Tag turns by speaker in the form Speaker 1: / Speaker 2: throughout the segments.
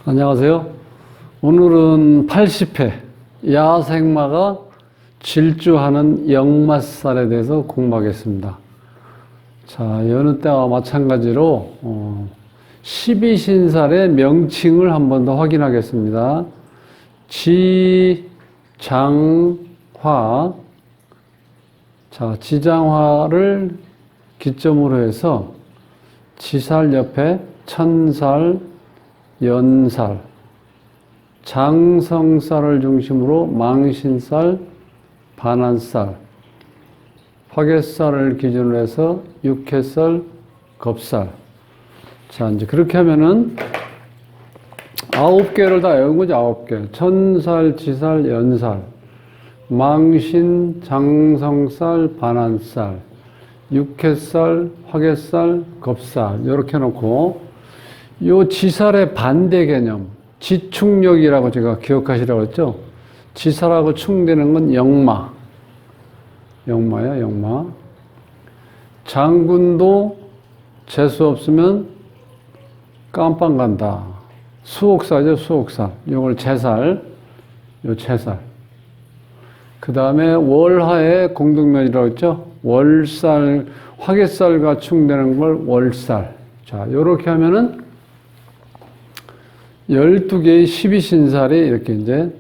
Speaker 1: 안녕하세요. 오늘은 80회 야생마가 질주하는 역마살에 대해서 공부하겠습니다. 자, 여느 때와 마찬가지로 12신살의 명칭을 한 번 더 확인하겠습니다. 지장화. 자, 지장화를 기점으로 해서 지살 옆에 천살, 연살, 장성살을 중심으로 망신살, 반한살, 화개살을 기준으로 해서 육해살, 겁살. 자, 이제 그렇게 하면은 9개를 다 외운 거죠, 9개. 천살, 지살, 연살, 망신, 장성살, 반한살, 육해살, 화개살, 겁살. 이렇게 해놓고, 요 지살의 반대 개념, 지축력이라고 제가 기억하시라고 했죠? 지살하고 충되는 건 역마. 역마야, 역마. 장군도 재수 없으면 깜빵 간다. 수옥사죠, 수옥사. 요걸 재살, 요 재살. 그 다음에 월화의 공동면이라고 했죠? 월살, 화개살과 충되는 걸 월살. 자, 요렇게 하면은 12개의 12신살이 이렇게 이제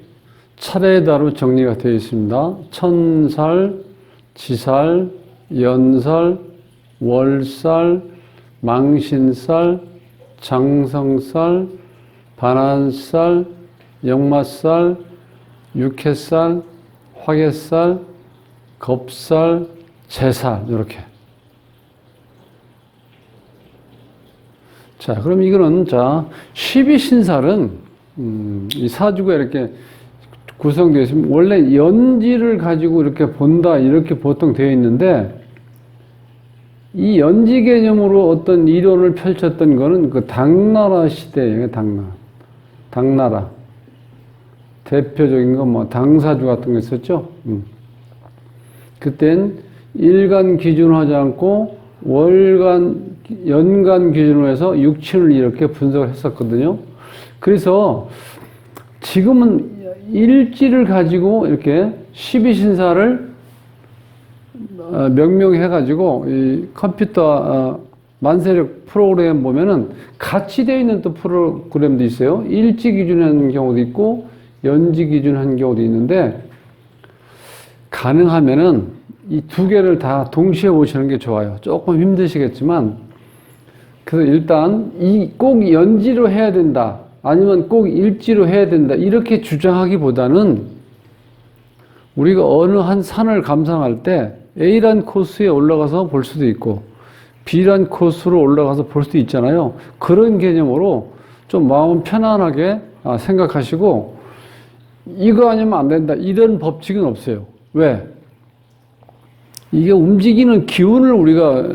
Speaker 1: 차례대로 정리가 되어 있습니다. 천살, 지살, 연살, 월살, 망신살, 장성살, 반한살, 역마살, 육해살, 화개살, 겁살, 재살, 이렇게. 자, 그럼 이거는, 자, 12신살은, 이 사주가 이렇게 구성되어 있으면, 원래 연지를 가지고 이렇게 본다, 이렇게 보통 되어 있는데, 이 연지 개념으로 어떤 이론을 펼쳤던 거는 그 당나라 시대예요, 당나라. 대표적인 건 뭐 당사주 같은 거 있었죠? 그땐 일간 기준으로 하지 않고 연간 기준으로 해서 육친을 이렇게 분석을 했었거든요. 그래서 지금은 일지를 가지고 이렇게 12신사를 명명해가지고 이 컴퓨터 만세력 프로그램 보면은 같이 되어 있는 또 프로그램도 있어요. 일지 기준 하는 경우도 있고 연지 기준 하는 경우도 있는데 가능하면은 이 두 개를 다 동시에 보시는 게 좋아요. 조금 힘드시겠지만 그래서 일단 꼭 연지로 해야 된다. 아니면 꼭 일지로 해야 된다. 이렇게 주장하기보다는 우리가 어느 한 산을 감상할 때 A란 코스에 올라가서 볼 수도 있고 B란 코스로 올라가서 볼 수도 있잖아요. 그런 개념으로 좀 마음 편안하게 생각하시고 이거 아니면 안 된다. 이런 법칙은 없어요. 왜? 이게 움직이는 기운을 우리가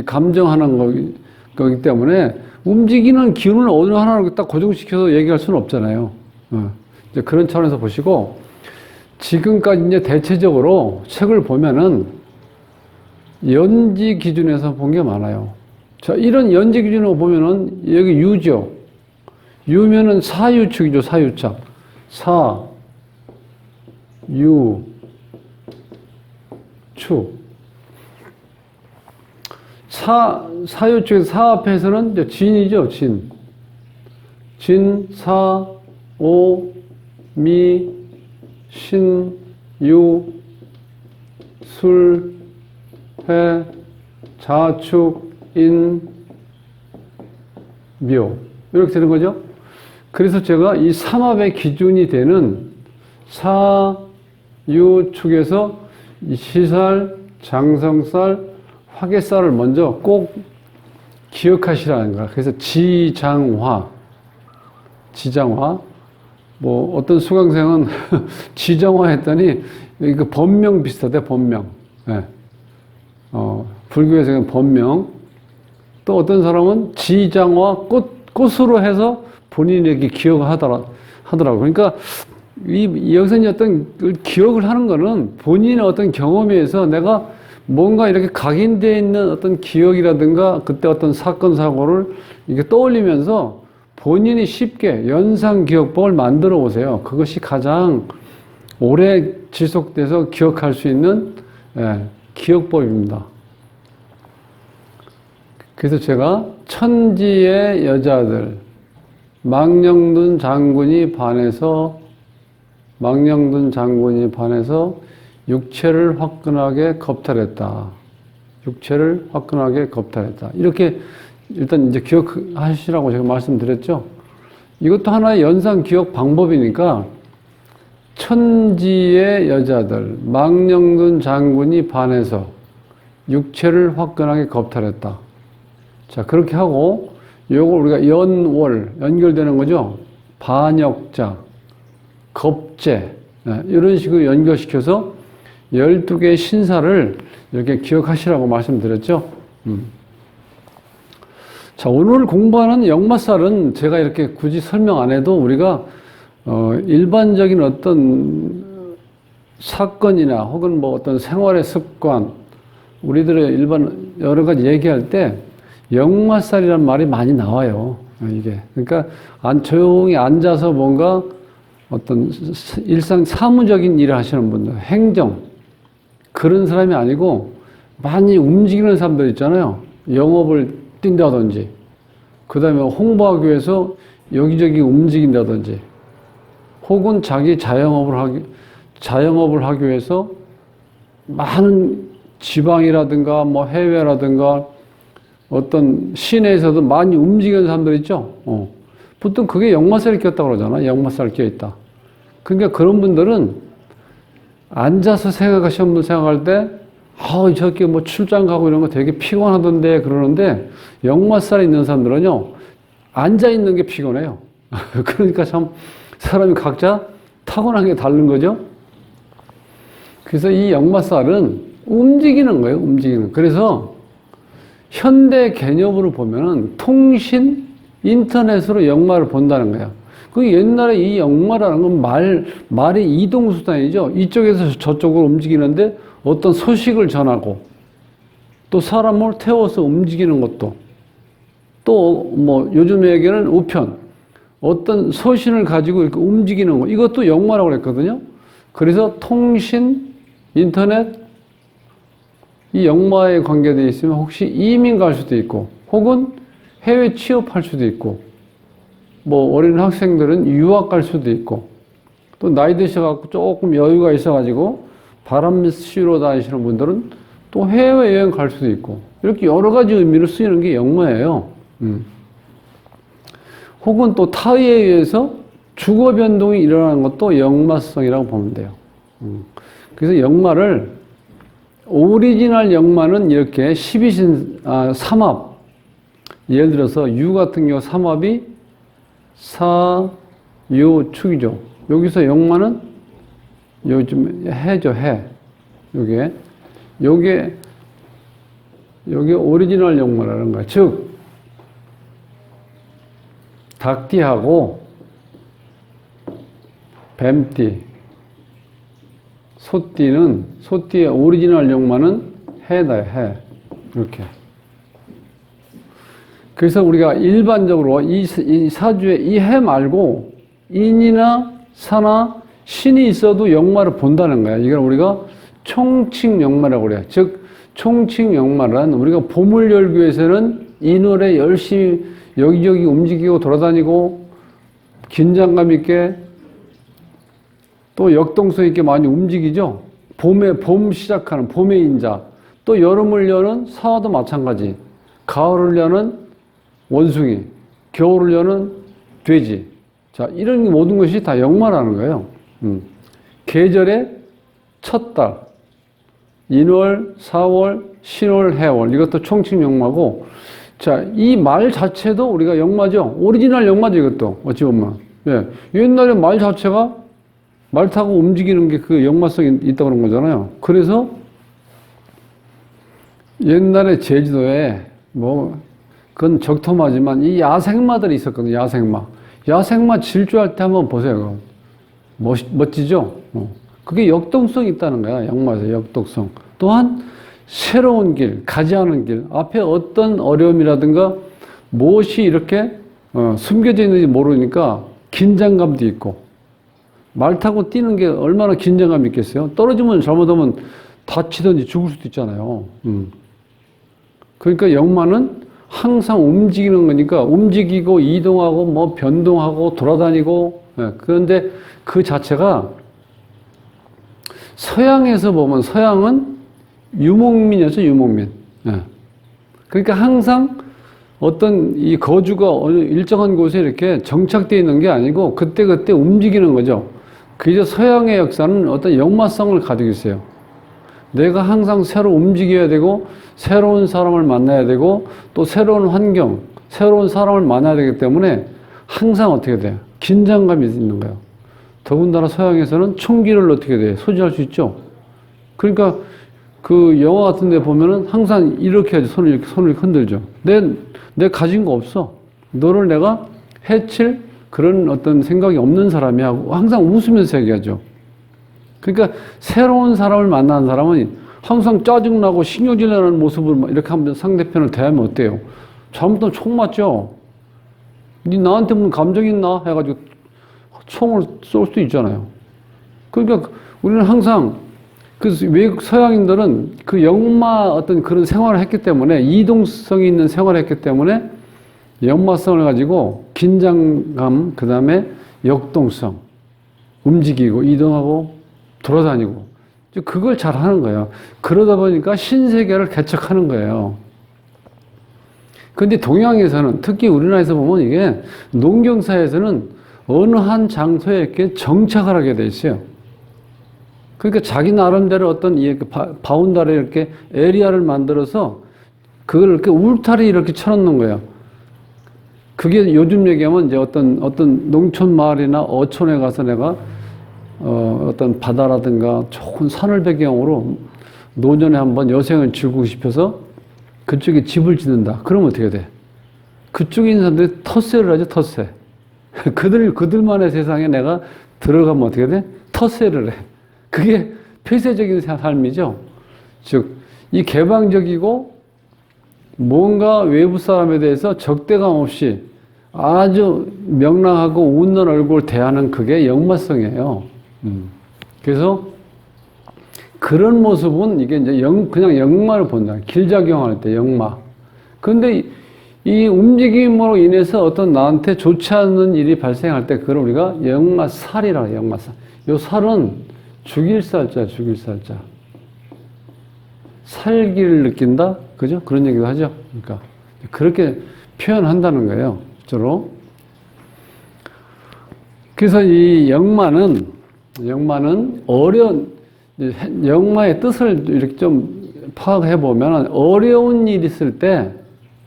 Speaker 1: 감정하는 거기 때문에 움직이는 기운을 어느 하나로 딱 고정시켜서 얘기할 수는 없잖아요. 이제 그런 차원에서 보시고 지금까지 이제 대체적으로 책을 보면은 연지 기준에서 본 게 많아요. 자, 이런 연지 기준으로 보면은 여기 유죠. 유면은 사유축이죠, 사유축. 사, 유, 축. 사유축에서 사 앞에서는 이제 진이죠, 진. 진, 사, 오, 미, 신, 유, 술, 해, 자축, 인, 묘. 이렇게 되는 거죠. 그래서 제가 이 삼합의 기준이 되는 사, 유, 축에서 이 시살, 장성살, 화개살을 먼저 꼭 기억하시라는 거야. 그래서 지장화. 뭐 어떤 수강생은 지정화 했더니 이거 법명 비슷하대, 법명. 네. 불교에서는 법명. 또 어떤 사람은 지장화 꽃으로 해서 본인에게 기억을 하더라고. 그러니까 여기서 이제 어떤 기억을 하는 거는 본인의 어떤 경험에 의해서 내가 뭔가 이렇게 각인되어 있는 어떤 기억이라든가 그때 어떤 사건, 사고를 이렇게 떠올리면서 본인이 쉽게 연상기억법을 만들어 보세요. 그것이 가장 오래 지속돼서 기억할 수 있는 기억법입니다. 그래서 제가 천지의 여자들, 망령둔 장군이 반해서 육체를 화끈하게 겁탈했다. 육체를 화끈하게 겁탈했다. 이렇게 일단 이제 기억하시라고 제가 말씀드렸죠. 이것도 하나의 연상 기억 방법이니까 천지의 여자들, 망령둔 장군이 반해서 육체를 화끈하게 겁탈했다. 자, 그렇게 하고 요걸 우리가 연월 연결되는 거죠. 반역자, 겁제 이런 식으로 연결시켜서 12개의 신사를 이렇게 기억하시라고 말씀드렸죠. 자, 오늘 공부하는 역마살은 제가 이렇게 굳이 설명 안 해도 우리가 일반적인 어떤 사건이나 혹은 뭐 어떤 생활의 습관, 우리들의 일반 여러 가지 얘기할 때 역마살이라는 말이 많이 나와요. 이게. 그러니까 조용히 앉아서 뭔가 어떤 일상 사무적인 일을 하시는 분들, 행정, 그런 사람이 아니고 많이 움직이는 사람들 있잖아요. 영업을 뛴다든지, 그 다음에 홍보하기 위해서 여기저기 움직인다든지, 혹은 자기 자영업을 하기 위해서 많은 지방이라든가 뭐 해외라든가 어떤 시내에서도 많이 움직이는 사람들 있죠. 보통 그게 역마살이 꼈다고 그러잖아. 역마살 껴있다. 그러니까 그런 분들은 앉아서 시험을 생각할 때 저렇게 뭐 출장 가고 이런 거 되게 피곤하던데 그러는데 역마살이 있는 사람들은요, 앉아있는 게 피곤해요. 그러니까 참 사람이 각자 타고난 게 다른 거죠. 그래서 이 역마살은 움직이는 거예요. 움직이는. 그래서 현대 개념으로 보면은 통신, 인터넷으로 역마를 본다는 거예요. 그 옛날에 이 역마라는 건 말의 이동수단이죠. 이쪽에서 저쪽으로 움직이는데 어떤 소식을 전하고 또 사람을 태워서 움직이는 것도 또 뭐 요즘 얘기는 우편, 어떤 소신을 가지고 이렇게 움직이는 거, 이것도 역마라고 그랬거든요. 그래서 통신, 인터넷, 이 역마에 관계되어 있으면 혹시 이민 갈 수도 있고 혹은 해외 취업할 수도 있고 뭐 어린 학생들은 유학 갈 수도 있고 또 나이 드셔갖고 조금 여유가 있어가지고 바람 쐬러 다니시는 분들은 또 해외여행 갈 수도 있고 이렇게 여러 가지 의미로 쓰이는 게 역마예요. 혹은 또 타의에 의해서 주거 변동이 일어나는 것도 역마성이라고 보면 돼요. 그래서 역마를 오리지널 역마는 이렇게 12신, 예를 들어서 유 같은 경우 삼합이 사, 요, 축이죠. 여기서 역마는 요즘 해죠, 해. 요게 오리지널 역마라는 거야. 즉, 닭띠하고 뱀띠, 소띠의 오리지널 역마는 해다, 해. 이렇게. 그래서 우리가 일반적으로 이 사주에 이 해 말고 인이나 사나 신이 있어도 역마를 본다는 거야. 이걸 우리가 총칭 역마라고 그래요. 즉, 총칭 역마란 우리가 보물 열기 위해서는 인월에 열심히 여기저기 움직이고 돌아다니고 긴장감 있게 또 역동성 있게 많이 움직이죠. 봄 시작하는 봄의 인자, 또 여름을 여는 사화도 마찬가지. 가을을 여는 원숭이, 겨울을 여는 돼지. 자, 이런 모든 것이 다 역마라는 거예요. 계절의 첫 달, 인월, 사월, 신월, 해월, 이것도 총칭 역마고, 자, 이 말 자체도 우리가 역마죠. 오리지널 역마죠, 이것도. 어찌 보면. 예. 옛날에 말 자체가 말 타고 움직이는 게 그 역마성이 있다고 그런 거잖아요. 그래서 옛날에 제주도에 그건 적토마지만 이 야생마들이 있었거든요. 야생마 질주할 때 한번 보세요. 멋지죠? 그게 역동성이 있다는 거야. 역마에서 역동성. 또한 새로운 길, 가지 않은 길, 앞에 어떤 어려움이라든가 무엇이 이렇게 숨겨져 있는지 모르니까 긴장감도 있고, 말 타고 뛰는 게 얼마나 긴장감이 있겠어요? 떨어지면 잘못하면 다치든지 죽을 수도 있잖아요. 그러니까 영마는 항상 움직이는 거니까 움직이고 이동하고 뭐 변동하고 돌아다니고, 그런데 그 자체가 서양에서 보면 서양은 유목민이었죠, 유목민. 그러니까 항상 어떤 이 거주가 어느 일정한 곳에 이렇게 정착되어 있는 게 아니고 그때그때 움직이는 거죠. 그래서 서양의 역사는 어떤 역마성을 가지고 있어요. 내가 항상 새로 움직여야 되고 새로운 사람을 만나야 되고 또 새로운 환경, 새로운 사람을 만나야 되기 때문에 항상 어떻게 돼요? 긴장감이 있는 거예요. 더군다나 서양에서는 총기를 어떻게 돼요? 소지할 수 있죠. 그러니까 그 영화 같은 데 보면은 항상 이렇게 하죠. 손을 흔들죠. 내 가진 거 없어. 너를 내가 해칠 그런 어떤 생각이 없는 사람이 하고 항상 웃으면서 얘기하죠. 그러니까 새로운 사람을 만나는 사람은 항상 짜증나고 신경질 나는 모습을 이렇게 하면 상대편을 대하면 어때요? 잘못하면 총 맞죠? 니 나한테 무슨 감정 있나? 해가지고 총을 쏠 수도 있잖아요. 그러니까 우리는 항상 그 외국 서양인들은 그 역마 어떤 그런 생활을 했기 때문에 이동성이 있는 생활을 했기 때문에 역마성을 가지고 긴장감, 그 다음에 역동성, 움직이고 이동하고 돌아다니고 그걸 잘 하는 거예요. 그러다 보니까 신세계를 개척하는 거예요. 근데 동양에서는 특히 우리나라에서 보면 이게 농경사에서는 어느 한 장소에 이렇게 정착을 하게 돼 있어요. 그러니까 자기 나름대로 어떤 바운다리 이렇게 에리아를 만들어서 그걸 이렇게 울타리 이렇게 쳐놓는 거예요. 그게 요즘 얘기하면 이제 어떤 농촌 마을이나 어촌에 가서 내가 어떤 바다라든가 좋은 산을 배경으로 노년에 한번 여생을 즐기고 싶어서 그쪽에 집을 짓는다. 그러면 어떻게 돼? 그쪽에 있는 사람들이 텃세를 하죠, 텃세. 그들만의 세상에 내가 들어가면 어떻게 돼? 텃세를 해. 그게 폐쇄적인 삶이죠. 즉, 이 개방적이고 뭔가 외부 사람에 대해서 적대감 없이 아주 명랑하고 웃는 얼굴을 대하는 그게 역마성이에요. 그래서 그런 모습은 이게 이제 그냥 역마를 본다. 길작용할 때 역마. 그런데 이 움직임으로 인해서 어떤 나한테 좋지 않은 일이 발생할 때 그걸 우리가 역마살이라고 해요. 역마살. 요 살은 죽일 살자, 죽일 살자. 살기를 느낀다? 그죠? 그런 얘기도 하죠. 그러니까 그렇게 표현한다는 거예요. 저로. 그래서 이 역마는 역마의 뜻을 이렇게 좀 파악해 보면 어려운 일이 있을 때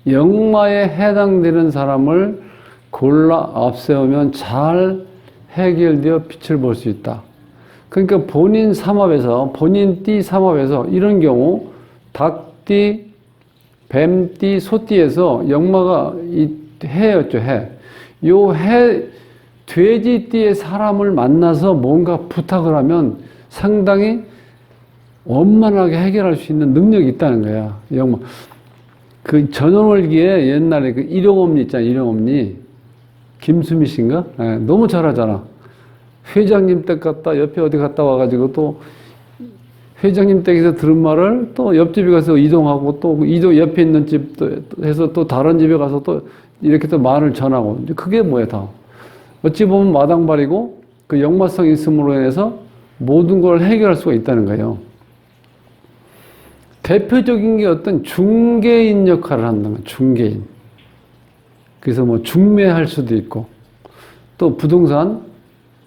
Speaker 1: 역마에 해당되는 사람을 골라 앞세우면 잘 해결되어 빛을 볼 수 있다. 그러니까 본인 띠 삼합에서 이런 경우 닭띠, 뱀띠, 소띠에서 역마가 이 해였죠, 해. 요 해, 돼지띠의 사람을 만나서 뭔가 부탁을 하면 상당히 원만하게 해결할 수 있는 능력이 있다는 거야, 역마. 그 전원월기에 옛날에 그 일용엄니 있잖아요, 일용엄니. 김수미 씨인가? 네, 너무 잘하잖아. 회장님 댁 갔다 옆에 어디 갔다 와가지고 또 회장님 댁에서 들은 말을 또 옆집에 가서 이동하고 또 옆에 있는 집도 해서 또 다른 집에 가서 또 이렇게 또 말을 전하고 그게 뭐야 다. 어찌 보면 마당발이고 그 역마성이 있음으로 인해서 모든 걸 해결할 수가 있다는 거예요. 대표적인 게 어떤 중개인 역할을 한다는 거예요. 중개인. 그래서 뭐 중매할 수도 있고 또 부동산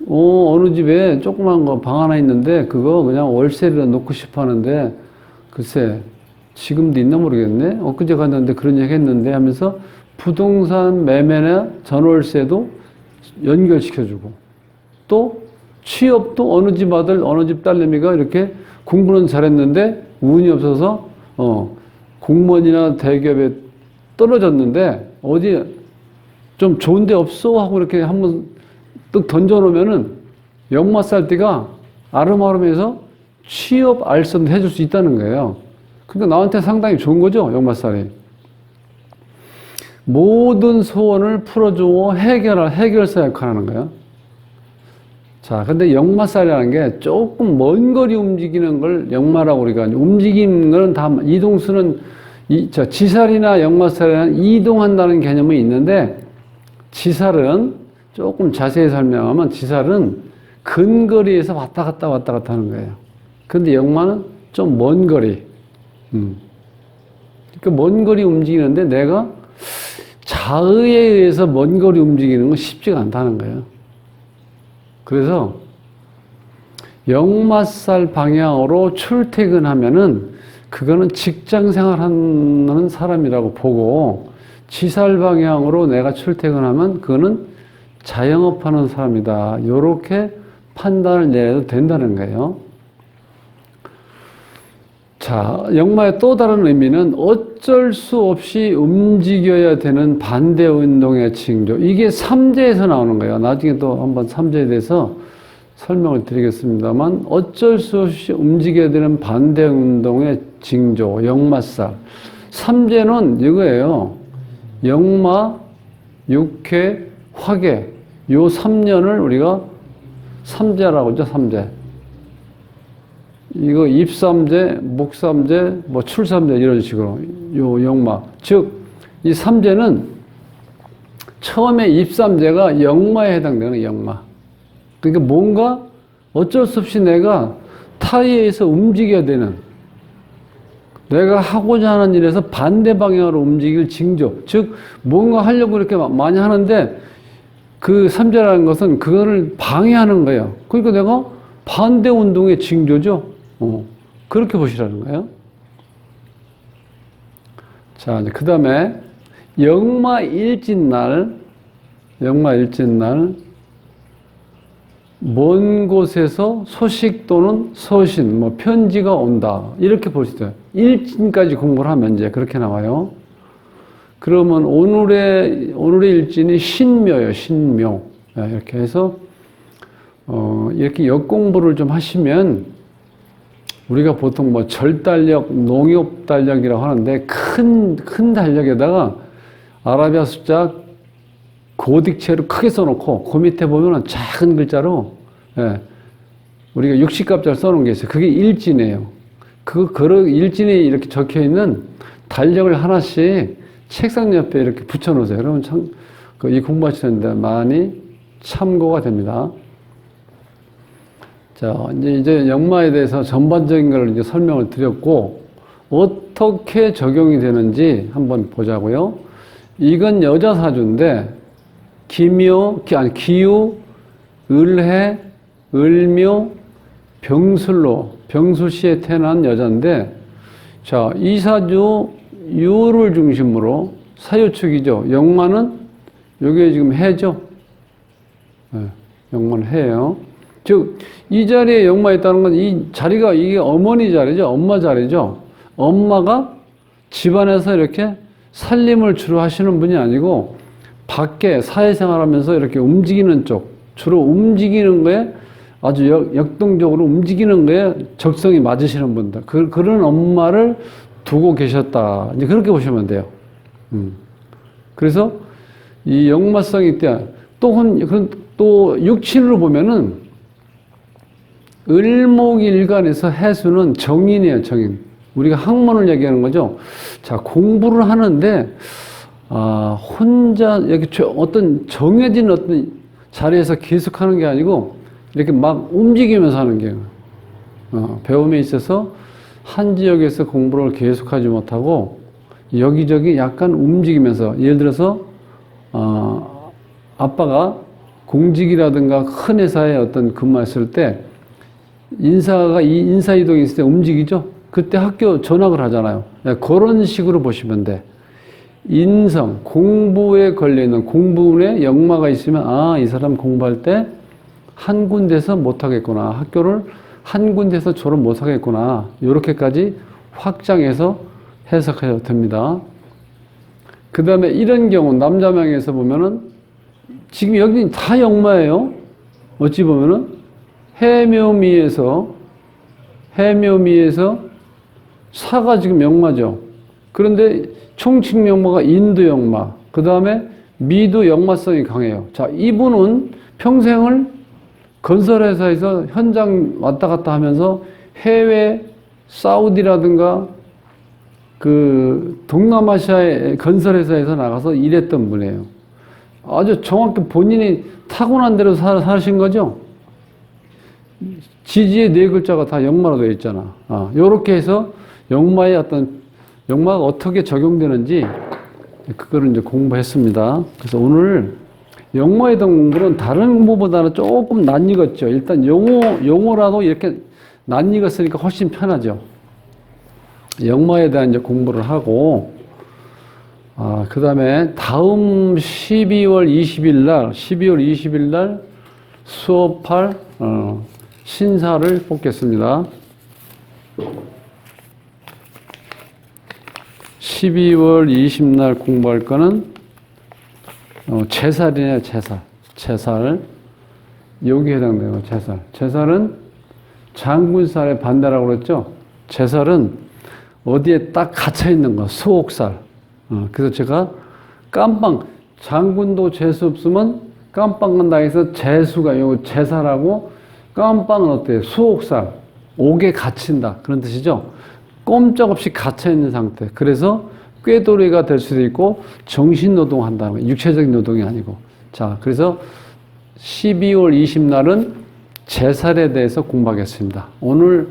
Speaker 1: 어느 집에 조그만 거 방 하나 있는데 그거 그냥 월세를 놓고 싶어 하는데 글쎄 지금도 있나 모르겠네. 엊그제 갔는데 그런 얘기 했는데 하면서 부동산 매매나 전월세도 연결시켜주고 또 취업도 어느 집 아들 어느 집 딸내미가 이렇게 공부는 잘했는데 운이 없어서 공무원이나 대기업에 떨어졌는데 어디 좀 좋은 데 없어? 하고 이렇게 한번 뚝 던져놓으면은 역마살띠가 아름아름해서 취업 알선도 해줄 수 있다는 거예요. 그러니까 나한테 상당히 좋은 거죠, 역마살이. 모든 소원을 풀어주고 해결사 역할을 하는 거예요. 자, 근데 역마살이라는 게 조금 먼 거리 움직이는 걸 역마라고 우리가 움직이는 거는 다 이동수는 지살이나 역마살이나 이동한다는 개념이 있는데 지살은 조금 자세히 설명하면 지살은 근거리에서 왔다 갔다 하는 거예요. 근데 역마는 좀 먼 거리. 그러니까 먼 거리 움직이는데 내가 자의에 의해서 먼 거리 움직이는 건 쉽지가 않다는 거예요. 그래서 역마살 방향으로 출퇴근하면은 그거는 직장 생활하는 사람이라고 보고 지살 방향으로 내가 출퇴근하면 그거는 자영업하는 사람이다. 이렇게 판단을 내려도 된다는 거예요. 자, 역마의 또 다른 의미는 어쩔 수 없이 움직여야 되는 반대 운동의 징조. 이게 삼재에서 나오는 거예요. 나중에 또 한번 삼재에 대해서 설명을 드리겠습니다만 어쩔 수 없이 움직여야 되는 반대 운동의 징조, 역마살. 삼재는 이거예요. 역마, 육회, 화계. 요 3년을 우리가 삼재라고 하죠, 삼재. 이거 입삼재, 목삼재, 뭐 출삼재 이런 식으로 요 역마. 즉, 이 삼재는 처음에 입삼재가 역마에 해당되는 역마. 그러니까 뭔가 어쩔 수 없이 내가 타에 의해서 움직여야 되는 내가 하고자 하는 일에서 반대 방향으로 움직일 징조. 즉, 뭔가 하려고 이렇게 많이 하는데 그 삼재라는 것은 그거를 방해하는 거예요. 그러니까 내가 반대 운동의 징조죠. 그렇게 보시라는 거예요. 자, 이제 그 다음에 역마일진날, 먼 곳에서 소식 또는 서신, 뭐 편지가 온다. 이렇게 볼 수 있어요. 일진까지 공부를 하면 이제 그렇게 나와요. 그러면 오늘의 일진이 신묘예요, 신묘. 이렇게 해서, 이렇게 역공부를 좀 하시면 우리가 보통 뭐 절달력, 농협달력이라고 하는데 큰 달력에다가 아라비아 숫자 고딕체로 크게 써놓고 그 밑에 보면은 작은 글자로 우리가 60갑자를 써놓은 게 있어요. 그게 일진이에요. 일진이 이렇게 적혀 있는 달력을 하나씩 책상 옆에 이렇게 붙여놓으세요. 그러면 참 이 공부하시는데 많이 참고가 됩니다. 자, 이제 역마에 대해서 전반적인 걸 이제 설명을 드렸고, 어떻게 적용이 되는지 한번 보자고요. 이건 여자 사주인데, 기유, 을해, 을묘, 병술시에 태어난 여자인데, 자, 이 사주 유를 중심으로 사유축이죠. 역마는 여기에 지금 해죠. 역마는 해예요. 즉, 이 자리에 역마 있다는 건 이 자리가 이게 어머니 자리죠. 엄마 자리죠. 엄마가 집안에서 이렇게 살림을 주로 하시는 분이 아니고 밖에 사회생활 하면서 이렇게 움직이는 쪽, 주로 움직이는 거에 아주 역동적으로 움직이는 거에 적성이 맞으시는 분들. 그런 엄마를 두고 계셨다. 이제 그렇게 보시면 돼요. 그래서 이 역마성이 때 또 육친으로 보면은 을목일간에서 해수는 정인이에요, 정인. 우리가 학문을 얘기하는 거죠. 자, 공부를 하는데, 혼자, 여기 어떤 정해진 어떤 자리에서 계속 하는 게 아니고, 이렇게 막 움직이면서 하는 게, 배움에 있어서 한 지역에서 공부를 계속하지 못하고, 여기저기 약간 움직이면서, 예를 들어서, 아빠가 공직이라든가 큰 회사에 어떤 근무했을 때, 인사 이동이 있을 때 움직이죠? 그때 학교 전학을 하잖아요. 그런 식으로 보시면 돼. 인성, 공부에 걸려있는 공부운에 역마가 있으면, 이 사람 공부할 때 한 군데서 못하겠구나. 학교를 한 군데서 졸업 못하겠구나. 이렇게까지 확장해서 해석해도 됩니다. 그 다음에 이런 경우, 남자명에서 보면은, 지금 여기 다 역마예요. 어찌 보면은, 해묘미에서 사가 지금 역마죠. 그런데 총칙 역마가 인도 역마, 그 다음에 미도 역마성이 강해요. 자, 이분은 평생을 건설회사에서 현장 왔다 갔다 하면서 해외 사우디라든가 그 동남아시아의 건설회사에서 나가서 일했던 분이에요. 아주 정확히 본인이 타고난 대로 사신 거죠. 지지의 네 글자가 다 역마로 되어 있잖아. 요렇게 해서 역마의 역마가 어떻게 적용되는지 그거를 이제 공부했습니다. 그래서 오늘 역마에 대한 공부는 다른 공부보다는 조금 낯익었죠. 일단 용어라도 이렇게 낯익었으니까 훨씬 편하죠. 역마에 대한 이제 공부를 하고, 그 다음에 다음 12월 20일 날 수업할, 신사를 뽑겠습니다. 12월 20날 공부할 거는, 제살이네요, 제살. 제살. 여기에 해당돼요, 제살. 제살은 장군살의 반대라고 그랬죠? 제살은 어디에 딱 갇혀 있는 거, 수옥살. 그래서 제가 장군도 재수 없으면 깜빵 간다 해서 재수가 요 제살하고 깜빵은 어때요? 수옥살. 옥에 갇힌다. 그런 뜻이죠? 꼼짝없이 갇혀 있는 상태. 그래서 꾀돌이가 될 수도 있고 정신노동 한다는 거예요. 육체적인 노동이 아니고. 자, 그래서 12월 20날은 제살에 대해서 공부하겠습니다. 오늘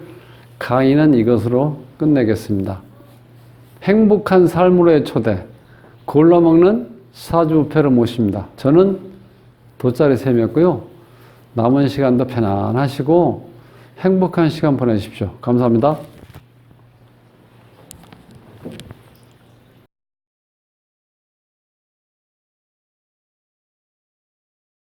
Speaker 1: 강의는 이것으로 끝내겠습니다. 행복한 삶으로의 초대, 골라먹는 사주부패를 모십니다. 저는 돗자리 쌤이었고요. 남은 시간도 편안하시고 행복한 시간 보내십시오. 감사합니다.